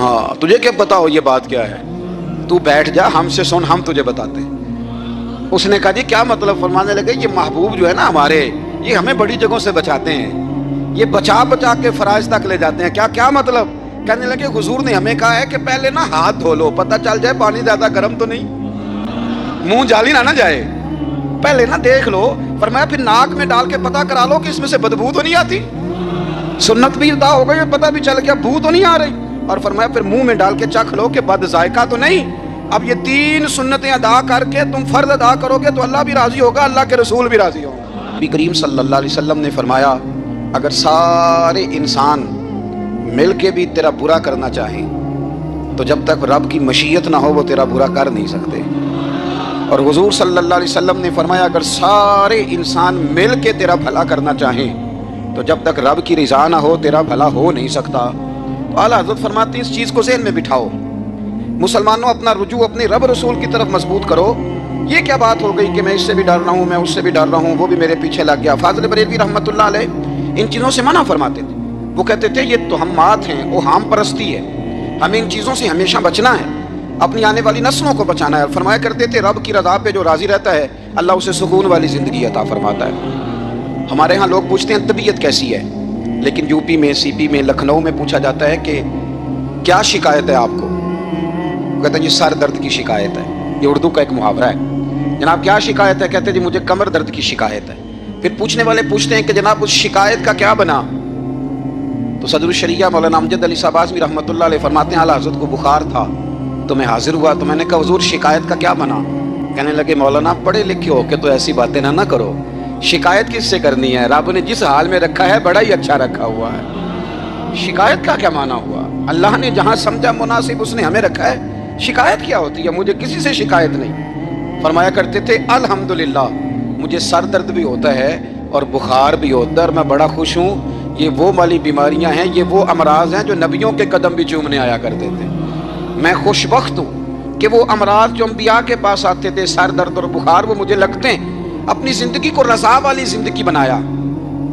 ہاں تجھے کیا پتا ہو یہ بات کیا ہے، تو بیٹھ جا ہم سے سن، ہم تجھے بتاتے ہیں۔ اس نے کہا جی کیا مطلب؟ فرمانے لگے یہ محبوب جو ہے نا ہمارے، یہ ہمیں بڑی جگہوں سے بچاتے ہیں، یہ بچا بچا کے فرائض تک لے جاتے ہیں۔ کیا مطلب؟ کہنے لگے حضور نے ہمیں کہا ہے کہ پہلے نا ہاتھ دھو لو، پتہ چل جائے پانی زیادہ گرم تو نہیں، منہ جالی نہ جائے، پہلے نا دیکھ لو۔ فرمایا پھر ناک میں ڈال کے پتہ کرا لو کہ اس میں سے بدبو تو نہیں آتی، سنت بھی ادا ہو گئی، پتہ بھی چل گیا بو تو نہیں آ رہی، اور فرمایا پھر منہ میں ڈال کے چکھ لو کہ بد ذائقہ تو نہیں۔ اب یہ 3 سنتیں ادا کر کے تم فرض ادا کرو گے تو اللہ بھی راضی ہوگا، اللہ کے رسول بھی راضی ہوگا۔ نبی کریم صلی اللہ علیہ وسلم نے فرمایا اگر سارے انسان مل کے بھی تیرا برا کرنا چاہیں تو جب تک رب کی مشیت نہ ہو وہ تیرا برا کر نہیں سکتے۔ اور حضور صلی اللہ علیہ وسلم نے فرمایا اگر سارے انسان مل کے تیرا بھلا کرنا چاہیں تو جب تک رب کی رضا نہ ہو تیرا بھلا ہو نہیں سکتا۔ تو اعلیٰ حضرت فرماتے ہیں اس چیز کو ذہن میں بٹھاؤ، مسلمانوں اپنا رجوع اپنے رب رسول کی طرف مضبوط کرو۔ یہ کیا بات ہو گئی کہ میں اس سے بھی ڈر رہا ہوں، میں اس سے بھی ڈر رہا ہوں، وہ بھی میرے پیچھے لگ گیا۔ فاضل بریلوی رحمۃ اللہ علیہ ان چیزوں سے منع فرماتے تھے، وہ کہتے تھے یہ توہمات ہیں، اوہام پرستی ہے، ہمیں ان چیزوں سے ہمیشہ بچنا ہے، اپنی آنے والی نسلوں کو بچانا ہے۔ فرمایا کرتے تھے رب کی رضا پہ جو راضی رہتا ہے اللہ اسے سکون والی زندگی عطا فرماتا ہے۔ ہمارے ہاں لوگ پوچھتے ہیں طبیعت کیسی ہے، لیکن یو پی میں، سی پی میں، لکھنؤ میں پوچھا جاتا ہے کہ کیا شکایت ہے آپ کو؟ کہتے ہیں جی سر درد کی شکایت ہے، یہ اردو کا ایک محاورہ ہے۔ جناب کیا شکایت ہے؟ کہتے ہیں جی مجھے کمر درد کی شکایت ہے۔ پھر پوچھنے والے پوچھتے ہیں کہ جناب اس شکایت کا کیا بنا؟ تو صدر الشریعہ مولانا امجد علی صاحب اعظمی رحمۃ اللہ علیہ فرماتے ہیں اعلیٰ حضرت کو بخار تھا تو میں حاضر ہوا، تو میں نے کہا حضور شکایت کا کیا بنا؟ کہنے لگے مولانا پڑھے لکھے ہو کے تو ایسی باتیں نہ کرو، شکایت کس سے کرنی ہے؟ رب نے جس حال میں رکھا ہے بڑا ہی اچھا رکھا ہوا ہے، شکایت کا کیا معنی ہوا؟ اللہ نے جہاں سمجھا مناسب اس نے ہمیں رکھا ہے، شکایت کیا ہوتی ہے؟ مجھے کسی سے شکایت نہیں۔ فرمایا کرتے تھے الحمدللہ مجھے سر درد بھی ہوتا ہے اور بخار بھی ہوتا ہے اور میں بڑا خوش ہوں، یہ وہ والی بیماریاں ہیں، یہ وہ امراض ہیں جو نبیوں کے قدم بھی چومنے آیا کرتے تھے۔ میں خوش بخت ہوں کہ وہ امراض جو انبیاء کے پاس آتے تھے، سر درد اور بخار، وہ مجھے لگتے ہیں۔ اپنی زندگی کو رضا والی زندگی بنایا،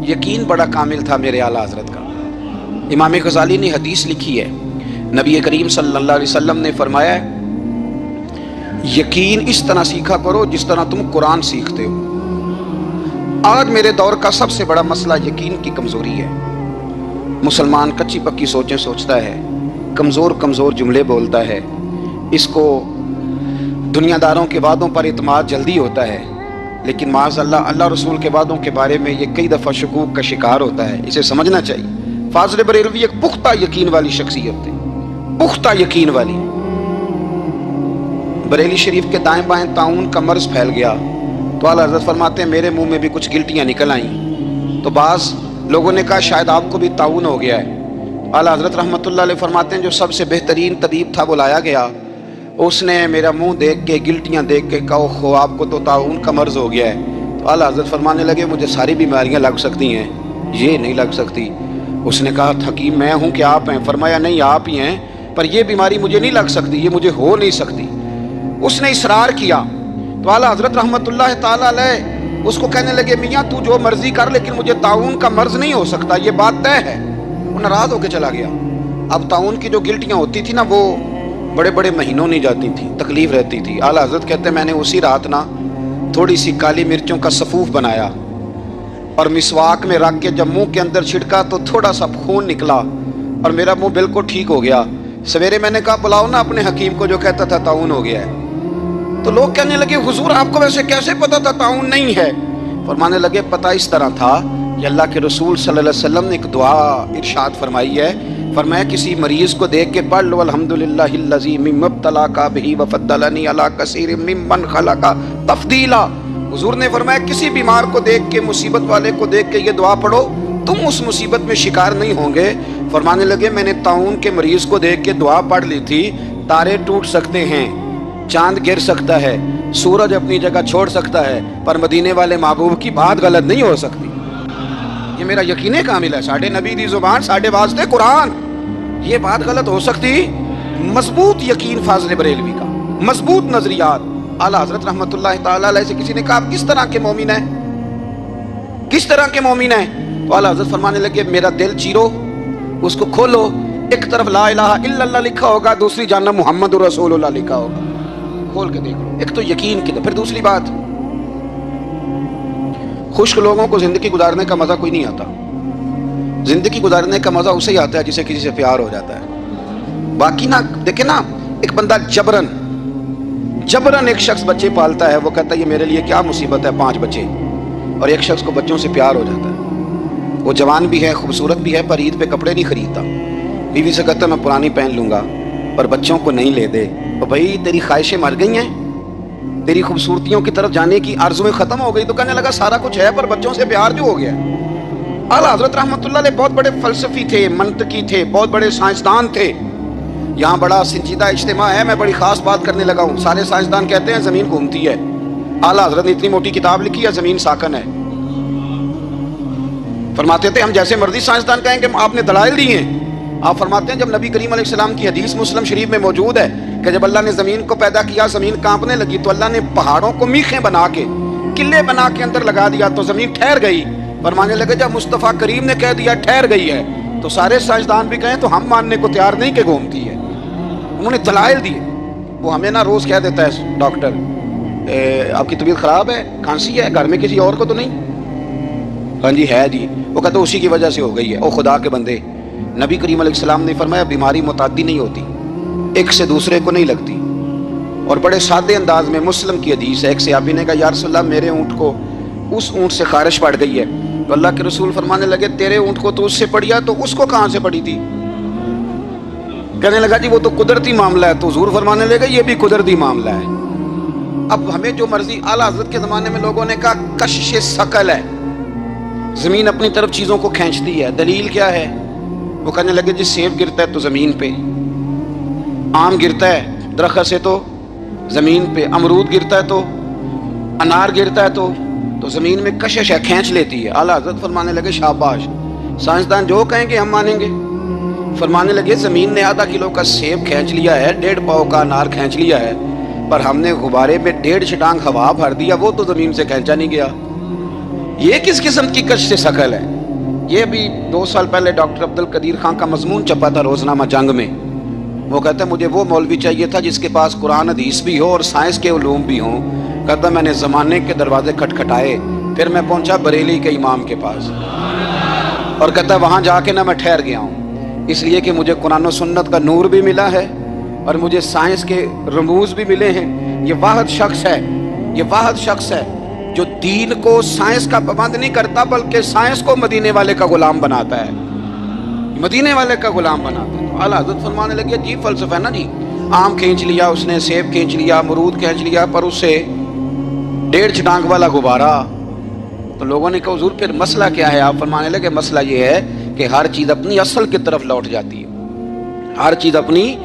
یقین بڑا کامل تھا میرے اعلیٰ حضرت کا۔ امام غزالی نے حدیث لکھی ہے، نبی کریم صلی اللہ علیہ وسلم نے فرمایا ہے یقین اس طرح سیکھا کرو جس طرح تم قرآن سیکھتے ہو۔ آج میرے دور کا سب سے بڑا مسئلہ یقین کی کمزوری ہے۔ مسلمان کچی پکی سوچیں سوچتا ہے، کمزور کمزور جملے بولتا ہے، اس کو دنیا داروں کے وعدوں پر اعتماد جلدی ہوتا ہے، لیکن معاذ اللہ اللہ رسول کے وعدوں کے بارے میں یہ کئی دفعہ شکوک کا شکار ہوتا ہے۔ اسے سمجھنا چاہیے۔ فاضل بریلوی ایک پختہ یقین والی شخصیت تھی، پختہ یقین والی۔ بریلی شریف کے دائیں بائیں طاعون کا مرض پھیل گیا تو اعلیٰ حضرت فرماتے ہیں میرے منہ میں بھی کچھ گلٹیاں نکل آئیں، تو بعض لوگوں نے کہا شاید آپ کو بھی طاعون ہو گیا ہے۔ اعلیٰ حضرت رحمۃ اللہ علیہ فرماتے ہیں جو سب سے بہترین طبیب تھا وہ لایا گیا، اس نے میرا منہ دیکھ کے گلٹیاں دیکھ کے کہا خو آپ کو تو طاعون کا مرض ہو گیا ہے۔ تو اعلیٰ حضرت فرمانے لگے مجھے ساری بیماریاں لگ سکتی ہیں، یہ نہیں لگ سکتی۔ اس نے کہا حکیم میں ہوں کہ آپ ہیں؟ فرمایا نہیں آپ ہی ہیں، پر یہ بیماری مجھے نہیں لگ سکتی، یہ مجھے ہو نہیں سکتی۔ اس نے اصرار کیا تو اعلیٰ حضرت رحمۃ اللہ تعالیٰ علیہ اس کو کہنے لگے میاں تو جو مرضی کر لیکن مجھے طاعون کا مرض نہیں ہو سکتا، یہ بات طے ہے۔ وہ ناراض ہو کے چلا گیا۔ اب طاعون کی جو گلٹیاں ہوتی تھی نا وہ بڑے بڑے مہینوں نہیں جاتی تھی، تکلیف رہتی تھی۔ اعلیٰ حضرت کہتے ہیں میں نے اسی رات نا تھوڑی سی کالی مرچوں کا سفوف بنایا اور مسواک میں رکھ کے جب منہ کے اندر چھڑکا تو تھوڑا سا خون نکلا اور میرا منہ بالکل ٹھیک ہو گیا۔ سویرے میں نے کہا بلاؤ نا اپنے حکیم کو جو کہتا تھا طاعون ہو گیا ہے۔ تو لوگ کہنے لگے حضور آپ کو ویسے کیسے پتا تھا طاعون نہیں ہے؟ فرمانے لگے پتہ اس طرح تھا کہ اللہ کے رسول صلی اللہ علیہ وسلم نے ایک دعا ارشاد فرمائی ہے، فرمایا کسی مریض کو دیکھ کے پڑھ لو الحمدللہ الذی مما ابتلاک بہ وفضلنی علی کثیر ممن خلق تفضیلا۔ حضور نے فرمایا کسی بیمار کو دیکھ کے، مصیبت والے کو دیکھ کے یہ دعا پڑھو، تم اس مصیبت میں شکار نہیں ہوں گے۔ فرمانے لگے میں نے طاعون کے مریض کو دیکھ کے دعا پڑھ لی تھی، تارے ٹوٹ سکتے ہیں، چاند گر سکتا ہے، سورج اپنی جگہ چھوڑ سکتا ہے، پر مدینے والے محبوب کی بات غلط نہیں ہو سکتی۔ یہ میرا یقین کامل ہے، ساڈے نبی دی زبان، ساڈے واسطے قرآن، یہ بات غلط ہو سکتی؟ مضبوط یقین فاضل بریلوی کا، مضبوط نظریات۔ اعلیٰ حضرت رحمۃ اللہ تعالیٰ علیہ سے کسی نے کہا آپ کس طرح کے مومن ہیں، کس طرح کے مومن ہیں؟ تو اعلیٰ حضرت فرمانے لگے میرا دل چیرو، اس کو کھولو، ایک طرف لا الہ الا اللہ لکھا ہوگا، دوسری جانب محمد رسول اللہ لکھا ہوگا. کھول کے دیکھ لو. ایک تو یقین کی. پھر دوسری بات، خشک لوگوں کو زندگی گزارنے کا مزہ کوئی نہیں آتا. زندگی گزارنے کا مزہ اسے ہی آتا ہے جسے کسی سے پیار ہو جاتا ہے. باقی نا دیکھیں نا، ایک بندہ جبرن ایک شخص بچے پالتا ہے، وہ کہتا ہے یہ میرے لیے کیا مصیبت ہے 5 بچے، اور ایک شخص کو بچوں سے پیار ہو جاتا ہے. وہ جوان بھی ہے، خوبصورت بھی ہے، پر عید پہ کپڑے نہیں خریدتا. بیوی سے کہتا ہے میں پرانی پہن لوں گا، پر بچوں کو نہیں لے دے. تو بھائی تیری خواہشیں مر گئی ہیں، تیری خوبصورتیوں کی طرف جانے کی آرزویں ختم ہو گئی. تو کہنے لگا سارا کچھ ہے پر بچوں سے پیار جو ہو گیا. اعلیٰ حضرت رحمۃ اللہ علیہ بہت بڑے فلسفی تھے، منطقی تھے، بہت بڑے سائنسدان تھے. یہاں بڑا سنجیدہ اجتماع ہے، میں بڑی خاص بات کرنے لگا ہوں. سارے سائنسدان کہتے ہیں زمین گھومتی ہے. اعلیٰ حضرت نے اتنی موٹی کتاب لکھی ہے زمین ساکن ہے. فرماتے تھے ہم جیسے مرضی سائنسدان کہیں کہ آپ نے دلائل دی ہیں. آپ فرماتے ہیں جب نبی کریم علیہ السلام کی حدیث مسلم شریف میں موجود ہے کہ جب اللہ نے زمین کو پیدا کیا زمین کانپنے لگی تو اللہ نے پہاڑوں کو میخیں بنا کے، قلعے بنا کے اندر لگا دیا تو زمین ٹھہر گئی. فرمانے لگے جب مصطفیٰ کریم نے کہہ دیا ٹھہر گئی ہے تو سارے سائنسدان بھی کہیں تو ہم ماننے کو تیار نہیں کہ گھومتی ہے. انہوں نے دلائل دیے. وہ ہمیں نہ روز کہہ دیتا ہے ڈاکٹر آپ کی طبیعت خراب ہے، کھانسی ہے، گھر میں کسی اور کو تو نہیں؟ ہاں جی ہے جی. وہ کہتے اسی کی وجہ سے ہو گئی ہے. او خدا کے بندے، نبی کریم علیہ السلام نے فرمایا بیماری متعدی نہیں ہوتی، ایک سے دوسرے کو نہیں لگتی. اور بڑے سادے انداز میں مسلم کی حدیث ہے. ایک صحابی نے کہا یا رسول اللہ میرے اونٹ کو اس اونٹ سے خارش پڑ گئی ہے. تو اللہ کے رسول فرمانے لگے تیرے اونٹ کو تو اس سے پڑیا تو اس کو کہاں سے پڑی تھی؟ کہنے لگا جی وہ تو قدرتی معاملہ ہے. تو حضور فرمانے لگے یہ بھی قدرتی معاملہ ہے. اب ہمیں جو مرضی، اعلیٰ حضرت کے زمانے میں لوگوں نے کہا کشش ثقل ہے، زمین اپنی طرف چیزوں کو کھینچتی ہے. دلیل کیا ہے؟ وہ کہنے لگے جی سیب گرتا ہے تو زمین پہ، آم گرتا ہے درخت سے تو زمین پہ، امرود گرتا ہے تو، انار گرتا ہے تو زمین میں کشش ہے، کھینچ لیتی ہے. اعلیٰ حضرت فرمانے لگے شاباش، سائنسدان جو کہیں گے ہم مانیں گے. فرمانے لگے زمین نے آدھا کلو کا سیب کھینچ لیا ہے، 1.5 پاؤ کا انار کھینچ لیا ہے، پر ہم نے غبارے میں 1.5 چھٹانگ ہوا بھر دیا، وہ تو زمین سے کھینچا نہیں گیا. یہ کس قسم کی کشش ثقل ہے؟ یہ بھی 2 سال پہلے ڈاکٹر عبد القدیر خان کا مضمون چھپا تھا روزنامہ جنگ میں. وہ کہتا ہے مجھے وہ مولوی چاہیے تھا جس کے پاس قرآن حدیث بھی ہو اور سائنس کے علوم بھی ہوں. کہتا میں نے زمانے کے دروازے کھٹکھٹائے، پھر میں پہنچا بریلی کے امام کے پاس، اور کہتا وہاں جا کے نہ میں ٹھہر گیا ہوں، اس لیے کہ مجھے قرآن و سنت کا نور بھی ملا ہے اور مجھے سائنس کے رموز بھی ملے ہیں. یہ واحد شخص ہے جو دین کو سائنس کا پابند نہیں کرتا بلکہ سائنس کو مدینے والے کا غلام بناتا ہے، مدینے والے کا غلام بناتا ہے. تو اعلیٰ حضرت فرمانے لگے عجیب فلسفہ ہے نا جی، آم کھینچ لیا اس نے، سیب کھینچ لیا، امرود کھینچ لیا، پر اس سے 1.5 چھٹانگ والا غبارہ. تو لوگوں نے کہا حضور پھر مسئلہ کیا ہے؟ آپ فرمانے لگے مسئلہ یہ ہے کہ ہر چیز اپنی اصل کی طرف لوٹ جاتی ہے. ہر چیز اپنی،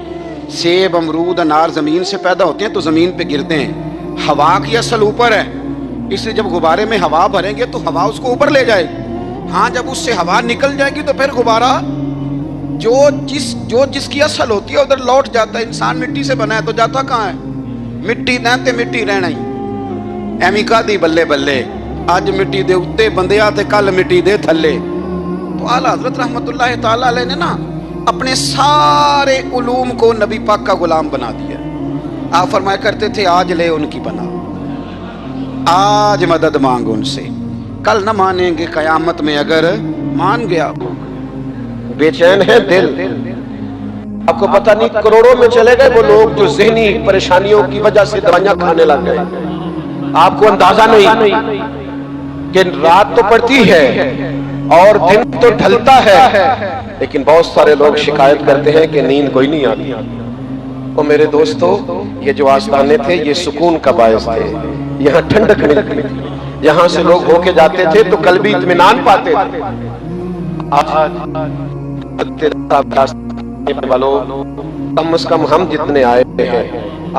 سیب امرود انار زمین سے پیدا ہوتے ہیں تو زمین پہ گرتے ہیں. ہوا کی اصل اوپر ہے، اس لیے جب غبارے میں ہوا بھریں گے تو ہوا اس کو اوپر لے جائے گی. ہاں جب اس سے ہوا نکل جائے گی تو پھر غبارہ جو جس کی اصل ہوتی ہے ادھر لوٹ جاتا ہے. انسان مٹی سے بنا ہے تو جاتا کہاں ہے؟ مٹی نہتے مٹی رہنا ہی. ایمی کا دی بلے بلے، اج مٹی دے اتے بندیا تے کل مٹی دے تھلے. تو اعلیٰ حضرت رحمۃ اللہ تعالی علیہ نے نا اپنے سارے علوم کو نبی پاک کا غلام بنا دیا. آپ فرمایا کرتے تھے آج لے ان کی بنا، آج مدد مانگ ان سے، کل نہ مانیں گے قیامت میں اگر مان گیا. بے چین ہے دل. آپ کو پتہ نہیں کروڑوں میں چلے گئے وہ لوگ جو ذہنی پریشانیوں کی وجہ سے دوائیاں کھانے لگ گئے. آپ کو اندازہ نہیں کہ رات تو پڑتی ہے اور دن تو ڈھلتا ہے، لیکن بہت سارے لوگ شکایت کرتے ہیں کہ نیند کوئی نہیں آتی. اور میرے دوستو، یہ جو آستانے تھے یہ سکون کا باعث تھے، یہاں ٹھنڈک ملتی تھی، یہاں سے لوگ ہو کے جاتے تھے تو قلبی اطمینان پاتے تھے. کم از کم ہم جتنے آئے ہیں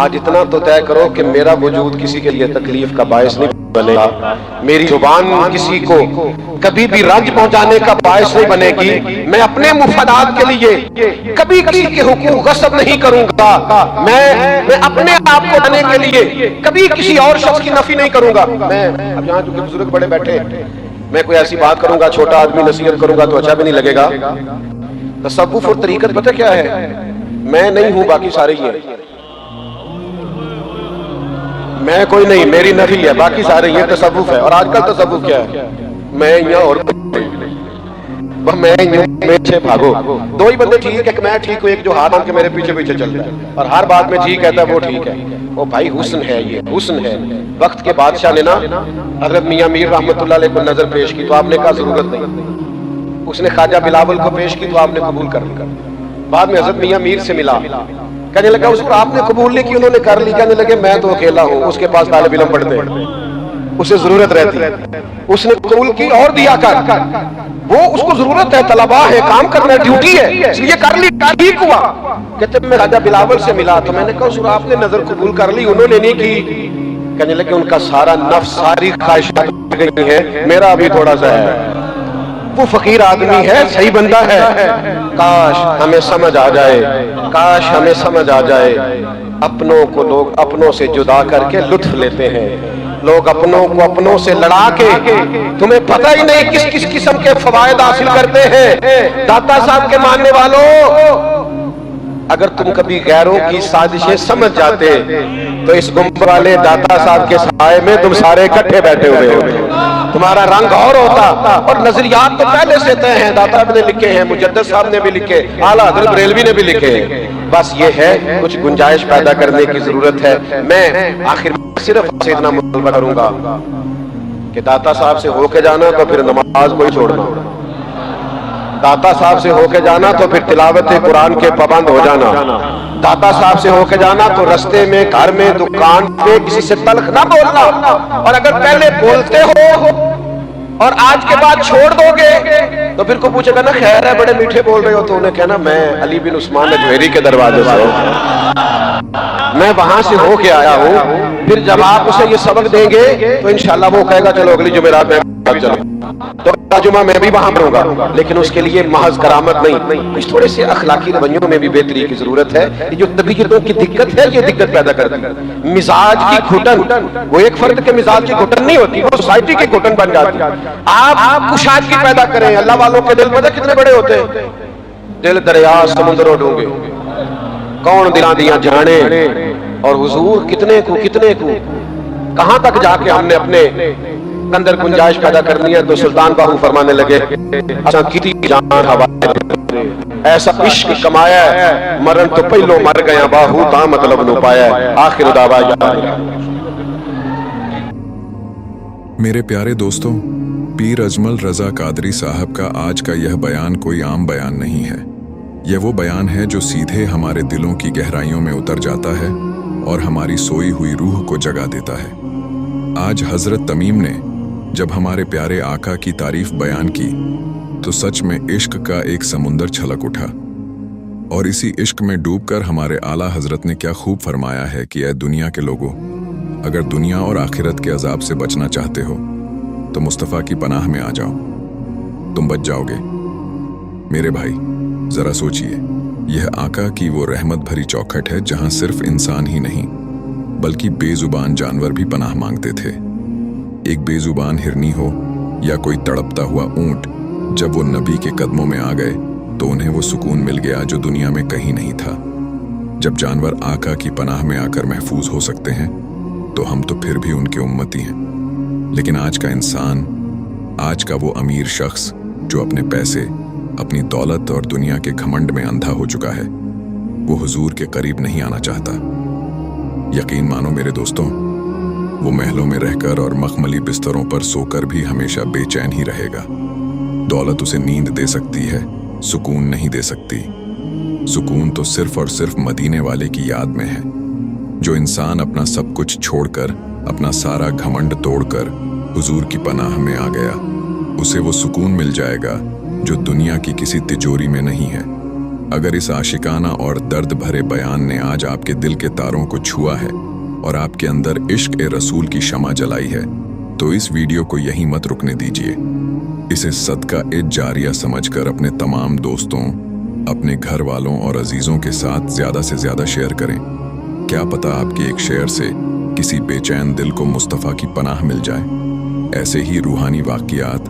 آج اتنا تو طے کرو کہ میرا وجود کسی کے لیے تکلیف کا باعث نہیں بنے گا، میری زبان کسی کو کبھی بھی رنج پہنچانے کا باعث نہیں بنے گی، میں اپنے مفادات کے لیے کبھی کسی کے حقوق غصب نہیں کروں گا، میں اپنے آپ کو بنانے کے لیے کبھی کسی اور شخص کی نفی نہیں کروں گا. میں اب یہاں جو بزرگ بڑے بیٹھے، میں کوئی ایسی بات کروں گا، چھوٹا آدمی نصیحت کروں گا تو اچھا بھی نہیں لگے گا. تصوف اور طریقت پتہ کیا ہے؟ میں نہیں ہوں، باقی سارے ہی ہیں. میں کوئی نہیں، میری نفی ہے، باقی سارے یہ تصوف ہے. اور آج کل تصوف کیا ہے؟ میں یہاں اور میں پیچھے بھاگو. دو ہی بندے ٹھیک ہے کہ میں ٹھیک ہوں، ایک جو ہاتھ مان کے میرے پیچھے پیچھے چل رہا ہے اور ہر بات میں ٹھیک کہتا ہے وہ ٹھیک ہے. وہ بھائی حسن ہے، یہ حسن ہے. وقت کے بادشاہ نے نا حضرت میاں میر رحمت اللہ علیہ کو نظر پیش کی تو آپ نے کہا ضرورت نہیں. اس نے خواجہ بلاول کو پیش کی تو آپ نے قبول کر لیا. بعد میں حضرت میاں میر سے ملا، کہنے لگا اس کو آپ نے قبول نہیں کی، انہوں نے کر لی. کہنے لگے میں تو اکیلا ہوں، اس کے پاس طالب علم پڑھتے ہیں، اسے ضرورت رہتی ہے. اس نے قبول کی اور دیا کر، وہ اس کو ضرورت ہے، طلبا ہے، کام کرنا ڈیوٹی ہے، اس لیے کر لی، ٹھیک ہوا. کہتے میں خواجہ بلاول سے ملا تو میں نے کہا حضور آپ نے نظر قبول کر لی، انہوں نے نہیں کی. کہنے لگے ان کا سارا نفس، ساری خواہشات گئی ہیں، میرا ابھی تھوڑا سا ہے. وہ فقیر آدمی ہے، صحیح بندہ ہے. کاش ہمیں سمجھ آ جائے، کاش ہمیں سمجھ آ جائے. اپنوں کو لوگ اپنوں سے جدا کر کے لطف لیتے ہیں، لوگ اپنوں کو اپنوں سے لڑا کے تمہیں پتہ ہی نہیں کس کس قسم کے فوائد حاصل کرتے ہیں. داتا صاحب کے ماننے والوں، اگر تم کبھی غیروں کی سازشیں سمجھ جاتے تو اس گنبد والے داتا صاحب کے سائے میں تم سارے اکٹھے بیٹھے ہوئے ہوتے، تمہارا رنگ اور ہوتا. اور نظریات تو پہلے سے طے ہیں، داتا صاحب نے لکھے ہیں، مجدد صاحب نے بھی لکھے، اعلیٰ حضرت بریلوی نے بھی لکھے ہیں. بس یہ ہے کچھ گنجائش پیدا کرنے کی ضرورت ہے. میں آخر صرف سے اتنا مطالبہ کروں گا کہ داتا صاحب سے ہو کے جانا تو پھر نماز کو ہی چھوڑنا، داتا صاحب سے ہو کے جانا تو پھر تلاوت قرآن کے پابند ہو جانا، داتا صاحب سے ہو کے جانا تو رستے میں، گھر میں، دکان پہ کسی سے تلخ نہ بولنا. اور اگر پہلے بولتے ہو اور آج کے بعد چھوڑ دو گے تو پھر کو پوچھے گا نا خیر ہے بڑے میٹھے بول رہے ہو، تو انہیں کہنا میں علی بن عثمان اجویری کے دروازے سے میں وہاں سے ہو کے آیا ہوں. پھر جب آپ اسے یہ سبق دیں گے تو انشاءاللہ وہ کہے گا چلو اگلی جمعرات میں چلو، تو اگلا جمعہ میں بھی وہاں پڑھوں گا. لیکن اس کے لیے محض کرامت نہیں، کچھ تھوڑے سے اخلاقی رویوں میں بھی بہتری کی ضرورت ہے. یہ جو طبیعتوں کی دقت ہے، یہ دقت پیدا کرتی ہے. مزاج کی گھٹن، وہ ایک فرد کے مزاج کی گھٹن نہیں ہوتی، وہ سوسائٹی کی گھٹن بن جاتی ہے. آپ کشادگی پیدا کریں. اللہ والوں کے دل پتہ کتنے بڑے ہوتے ہیں؟ دل دریا سمندروں ڈونگے، کون دلاں دیاں جانے. اور حضور کتنے کو کہاں تک جا کے ہم نے اپنے اندر گنجائش پیدا کرنی ہے. تو سلطان باہو فرمانے لگے اساں کیتی جان حوالے، ایسا عشق کمایا ہے مرن تو پہلو مر گیا باہو تا مطلب نو پایا ہے. آخر دعوانا. میرے پیارے دوستوں، پیر اجمل رضا قادری صاحب کا آج کا یہ بیان کوئی عام بیان نہیں ہے. یہ وہ بیان ہے جو سیدھے ہمارے دلوں کی گہرائیوں میں اتر جاتا ہے اور ہماری سوئی ہوئی روح کو جگا دیتا ہے. آج حضرت تمیم نے جب ہمارے پیارے آقا کی تعریف بیان کی تو سچ میں عشق کا ایک سمندر چھلک اٹھا. اور اسی عشق میں ڈوب کر ہمارے اعلیٰ حضرت نے کیا خوب فرمایا ہے کہ اے دنیا کے لوگوں، اگر دنیا اور آخرت کے عذاب سے بچنا چاہتے ہو تو مصطفیٰ کی پناہ میں آ جاؤ، تم بچ جاؤ گے. میرے بھائی ذرا سوچئے، یہ آقا کی وہ رحمت بھری چوکھٹ ہے جہاں صرف انسان ہی نہیں بلکہ بے زبان جانور بھی پناہ مانگتے تھے. ایک بے زبان ہرنی ہو یا کوئی تڑپتا ہوا اونٹ، جب وہ نبی کے قدموں میں آ گئے تو انہیں وہ سکون مل گیا جو دنیا میں کہیں نہیں تھا. جب جانور آقا کی پناہ میں آ کر محفوظ ہو سکتے ہیں تو ہم تو پھر بھی ان کے امتی ہیں. لیکن آج کا انسان، آج کا وہ امیر شخص جو اپنے پیسے، اپنی دولت اور دنیا کے گھمنڈ میں اندھا ہو چکا ہے، وہ حضور کے قریب نہیں آنا چاہتا. یقین مانو میرے دوستوں، وہ محلوں میں رہ کر اور مخملی بستروں پر سو کر بھی ہمیشہ بے چین ہی رہے گا. دولت اسے نیند دے سکتی ہے، سکون نہیں دے سکتی. سکون تو صرف اور صرف مدینے والے کی یاد میں ہے. جو انسان اپنا سب کچھ چھوڑ کر، اپنا سارا گھمنڈ توڑ کر حضور کی پناہ میں آ گیا، اسے وہ سکون مل جائے گا جو دنیا کی کسی تجوری میں نہیں ہے. اگر اس عاشقانہ اور درد بھرے بیان نے آج آپ کے دل کے تاروں کو چھوا ہے اور آپ کے اندر عشق رسول کی شمع جلائی ہے تو اس ویڈیو کو یہیں مت رکنے دیجیے. اسے صدقہ جاریہ سمجھ کر اپنے تمام دوستوں، اپنے گھر والوں اور عزیزوں کے ساتھ زیادہ سے زیادہ شیئر کریں. کیا پتہ آپ کے ایک شیئر سے کسی بے چین دل کو مصطفیٰ کی پناہ مل جائے. ایسے ہی روحانی واقعات،